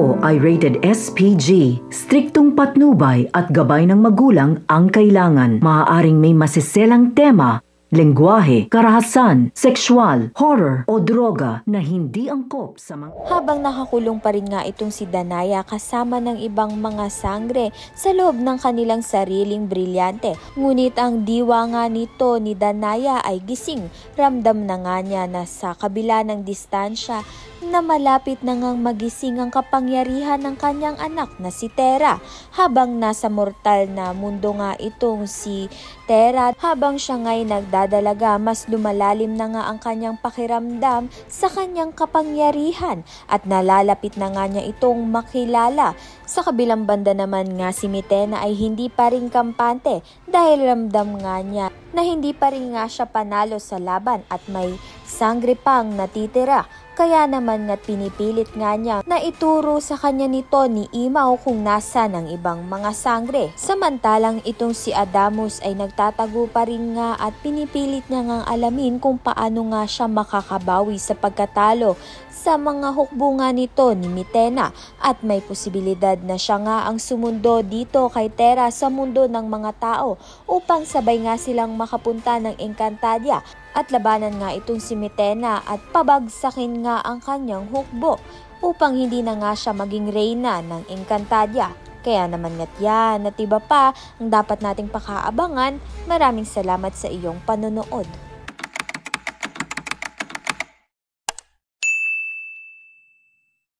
ito ay rated SPG. Striktong patnubay at gabay ng magulang ang kailangan. Maaaring may masiselang tema, lengguwahe, karahasan, sexual, horror o droga na hindi angkop sa mga... Habang nakakulong pa rin nga itong si Danaya kasama ng ibang mga sangre sa loob ng kanilang sariling brilyante. Ngunit ang diwa nga nito ni Danaya ay gising. Ramdam na nga niya na sa kabila ng distansya na malapit na ngang magising ang kapangyarihan ng kanyang anak na si Tera. Habang nasa mortal na mundo nga itong si Tera, habang siya nga'y nagdadalaga, mas lumalalim na nga ang kanyang pakiramdam sa kanyang kapangyarihan at nalalapit na nga niya itong makilala. Sa kabilang banda naman nga si Mitena ay hindi pa rin kampante dahil ramdam nga niya na hindi pa rin nga siya panalo sa laban at may sangre pang natitira. Kaya naman nga pinipilit nga niya na ituro sa kanya nito ni Imaw kung nasa ng ibang mga sangre. Samantalang itong si Adamus ay nagtatago pa rin nga at pinipilit niya ngang alamin kung paano nga siya makakabawi sa pagkatalo sa mga hukbungan nito ni Mitena at may posibilidad na siya nga ang sumundo dito kay Tera sa mundo ng mga tao upang sabay nga silang makapunta ng Encantadia at labanan nga itong si Mitena at pabagsakin nga ang kanyang hukbo upang hindi na nga siya maging reyna ng Encantadia. Kaya naman nga't yan at iba pa ang dapat nating pakaabangan. Maraming salamat sa iyong panonood.